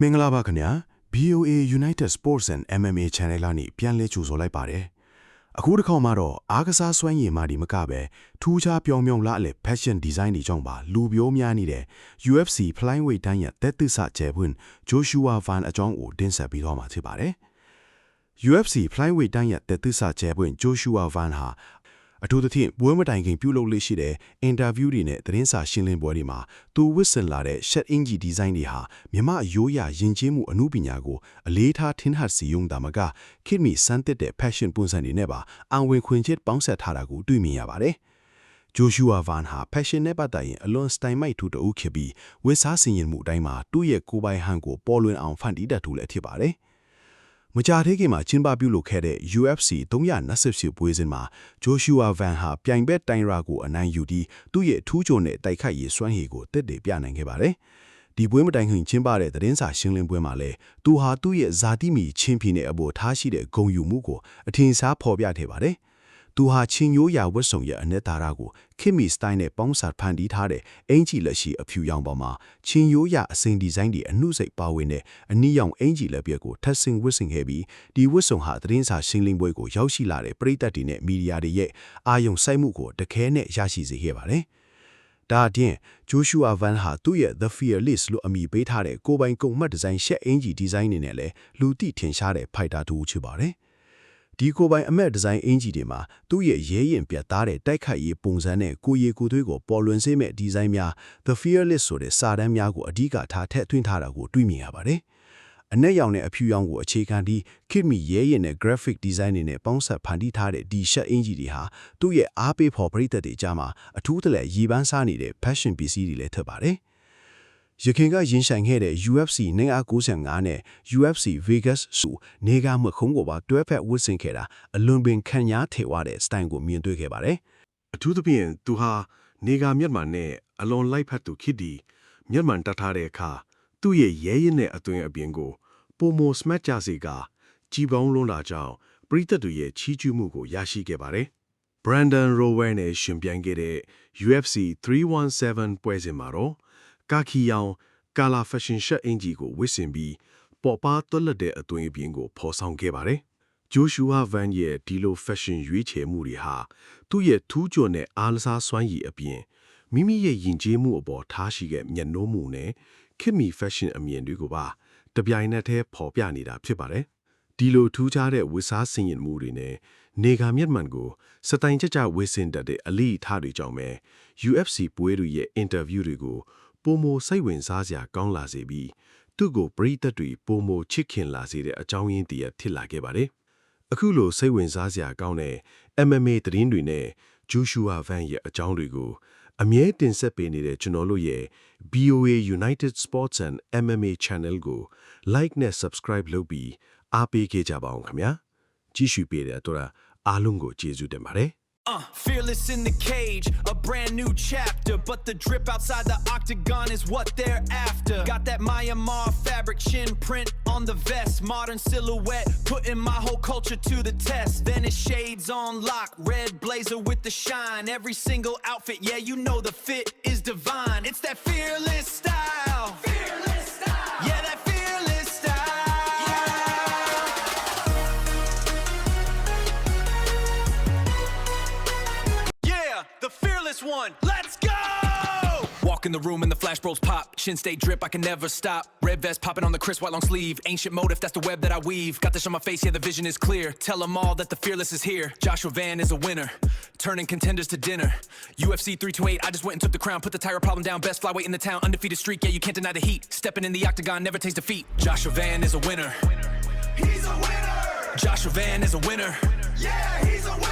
မင်္ဂလာပါခင်ဗျာ BOA United Sports and MMA Channel ကနေပြန်လည်ကြိုဆိုလိုက်ပါတယ်အခုတစ်ခေါက်မှာတော့အားကစားစွမ်းရည်မှဒီမကပဲထူးခြားပြောင်မြောင်လာတဲ့ fashion design တွေကြောင့်ပါလူပြိုးများနေတဲ့ UFC flyweight တန်းရဲ့တက်သစ်ဆကျဲပွန်း Joshua Van အကြောင်းကိုတင်ဆက်ပြီးတော့မှာဖြစ်ပါတယ် UFC flyweight တန်းရဲ့တက်သစ်ဆကျဲပွန်း Joshua Van ဟာအထူးသဖြင့်ပွဲမတိုင်ခင်ပြုလုပ်လေးရှိတဲ့အင်တာဗျူးတွေနဲ့သတင်းစာရှင်းလင်းပွဲတွေမှာသူဝတ်ဆင်လာတဲ့ shirt အင်ဂျီဒီဇိုင်းတွေဟာမြမအယိုးရယဉ်ကျေးမှုအမှုပညာကိုအလေးထားထင်ဟပ်စီယုံတာမကခေတ်မီစံတက်တဲ့ fashion ပုံစံတွေနဲ့ပါအံဝင်ခွင်ချက်ပေါင်းဆက်ထားတာကိုတွေ့မြင်ရပါတယ်။ Joshua Van ဟာ fashion နဲ့ပတ်သက်ရင်အလွန်စတိုင်မိုက်ထူတူဖြစ်ပြီးဝတ်စားဆင်ရင်မှုအတိုင်းမှာသူ့ရဲ့ကိုယ်ပိုင်ဟန်ကိုပေါ်လွင်အောင်ဖန်တီးတတ်သူလည်းဖြစ်ပါတယ်။မကြာသေးခင်မှာကျင်းပပြုလုပ်ခဲ့တဲ့ UFC 328ပွဲစဉ်မှာ Joshua Van ဟာပြိုင်ဘက်တိုင်ရာကိုအနိုင်ယူပြီးသူ့ရဲ့ထူးချွန်တဲ့တိုက်ခိုက်ရေးစွမ်းရည်ကိုတက်တည်ပြနိုင်ခဲ့ပါတယ်။ဒီပွဲမတိုင်ခင်ကျင်းပတဲ့သတင်းစာရှင်းလင်းပွဲမှာလည်းသူဟာသူ့ရဲ့ဇာတိမီချင်းပြည်နယ်အပေါ်ထားရှိတဲ့ဂုဏ်ယူမှုကိုအထင်ရှားဖော်ပြခဲ့ပါတယ်။သူဟာချင်းရိုးရာဝတ်စုံရဲ့အနှစ်သာရကိုခေတ်မီစတိုင်နဲ့ပေါင်းစပ်ဖန်တီးထားတဲ့အင်ဂျီလက်ရှိအဖြူရောင်ပေါ်မှာချင်းရိုးရာအစိမ်းဒီဇိုင်းတွေအနှုတ်စိတ်ပါဝင်တဲ့အနီရောင်အင်ဂျီလက်ပြကိုထပ်ဆင်ဝတ်ဆင်ခဲ့ပြီးဒီဝတ်စုံဟာသတင်းစာရှင်းလင်းပွဲကိုရောက်ရှိလာတဲ့ပရိသတ်တွေနဲ့မီဒီယာတွေရဲ့အာရုံစိုက်မှုကိုတခဲနဲ့ရရှိစေခဲ့ပါတယ်။ဒါအပြင် Joshua Van ဟာသူ့ရဲ့ The Fearless လို့အမည်ပေးထားတဲ့ကိုယ်ပိုင်ကုန်မှတ်ဒီဇိုင်းရှက်အင်ဂျီဒီဇိုင်းတွေနဲ့လည်းလူသိထင်ရှားတဲ့ဖိုက်တာတူဖြစ်ပါတယ်။ဒီကိုပိုင်အမက်ဒီဇိုင်းအင်ဂျီတွေမှာသူ့ရဲ့ရဲရင်ပြတ်သားတဲ့တိုက်ခိုက်ရေးပုံစံနဲ့ကိုရီကိုသွေးကိုပေါ်လွင်စေမဲ့ဒီဇိုင်းများ The Fearless ဆိုတဲ့စာတမ်းများကိုအဓိကထားထည့်သွင်းထားတာကိုတွေ့မြင်ရပါတယ်။အနက်ရောင်နဲ့အဖြူရောင်ကိုအခြေခံပြီးခေတ်မီရဲရင်နဲ့ graphic design တွေနဲ့ပေါင်းစပ်ဖန်တီးထားတဲ့ဒီ shirt အင်ဂျီတွေဟာသူ့ရဲ့အားပေးဖော်ပရိသတ်တွေကြားမှာအထူးတလဲရည်ပန်းစားနေတဲ့ fashion ပစ္စည်းတွေလည်းထပ်ပါတယ်။ရခင်ကရင်ဆိုင်ခဲ့တဲ့ UFC 995နဲ့ UFC Vegas ဆိုနေကမခုံးကိုပါတွဲဖက်ဝတ်ဆင်ခဲ့တာအလွန်ပင်ခံညားထေဝတဲ့ style ကိုမြင်တွေ့ခဲ့ပါတယ်။အထူးသဖြင့်သူဟာနေကမျက်မှန်နဲ့အလွန်လိုက်ဖက်သူဖြစ်ဒီမျက်မှန်တတ်ထားတဲ့အခါသူ့ရဲ့ရဲရင်နဲ့အသွင်အပြင်ကိုပိုမို smart ကြစေကကြီးပေါင်းလွန်းတာကြောင့်ပရိသတ်တွေရဲ့ချီးကျူးမှုကိုရရှိခဲ့ပါတယ်။ Brandon Rowan နဲ့ရှင်ပြိုင်ခဲ့တဲ့ UFC 317ပွဲစဉ်မှာတော့ကာခီယောင်ကာလာဖက်ရှင်ရှက်အင်ဂျီကိုဝတ်ဆင်ပြီးပေါ်ပါသွက်လက်တဲ့အသွင်အပြင်ကိုဖော်ဆောင်ခဲ့ပါတယ်။ Joshua Van ရဲ့ဒီလို fashion ရွေးချယ်မှုတွေဟာသူ့ရဲ့ထူးချွန်တဲ့အားလစားစွမ်းရည်အပြင်မိမိရဲ့ယဉ်ကျေးမှုအပေါ်ထားရှိတဲ့မျက်နှာမှုနဲ့ခေတ်မီ fashion အမြင်တွေကိုပါတပြိုင်နက်တည်းဖော်ပြနေတာဖြစ်ပါတယ်။ဒီလိုထူးခြားတဲ့ဝတ်စားဆင်ရင်မှုတွေနဲ့နေကမျက်မှန်ကိုစတိုင်ကြကြဝတ်ဆင်တတ်တဲ့အလိအထတွေကြောင့်ပဲ UFC ပွဲတွေရဲ့ interview တွေကိုပိုမိုစိတ်ဝင်စားစရာကောင်းလာစေပြီးသူ့ကိုပရိသတ်တွေပိုမိုချစ်ခင်လာစေတဲ့အကြောင်းရင်းတည်းဖြစ်လာခဲ့ပါတယ်။အခုလိုစိတ်ဝင်စားစရာကောင်းတဲ့ MMA သတင်းတွေနဲ့ Joshua Van ရဲ့အကြောင်းတွေကိုအမြဲတင်ဆက်ပေးနေတဲ့ကျွန်တော်တို့ရဲ့ BOA United Sports and MMA Channel ကို like နဲ့ subscribe လုပ်ပြီးအားပေးခဲ့ကြပါအောင်ခင်ဗျာ။ကြည့်ရှုပေးတဲ့အတွက်အားလုံးကိုကျေးဇူးတင်ပါတယ်Fearless in the cage, a brand new chapter. But the drip outside the octagon is what they're after. Got that Myanmar fabric shin print on the vest. Modern silhouette, putting my whole culture to the test. Then it's shades on lock, red blazer with the shine. Every single outfit, yeah, you know the fit is divine. It's that fearless style. Fearless style. Yeah, that fearless style. Yeah, the fearless one. Let's go! Walk in the room and the flash bros pop. Shin stay drip, I can never stop. Red vest popping on the crisp white long sleeve. Ancient motive, that's the web that I weave. Got this on my face, yeah, the vision is clear. Tell them all that the fearless is here. Joshua Van is a winner, turning contenders to dinner. UFC 328, I just went and took the crown. Put the tire problem down, best flyweight in the town. Undefeated streak, yeah, you can't deny the heat. Stepping in the octagon, never taste defeat. Joshua Van is a winner. He's a winner. Joshua Van is a winner. Yeah, he's a winner.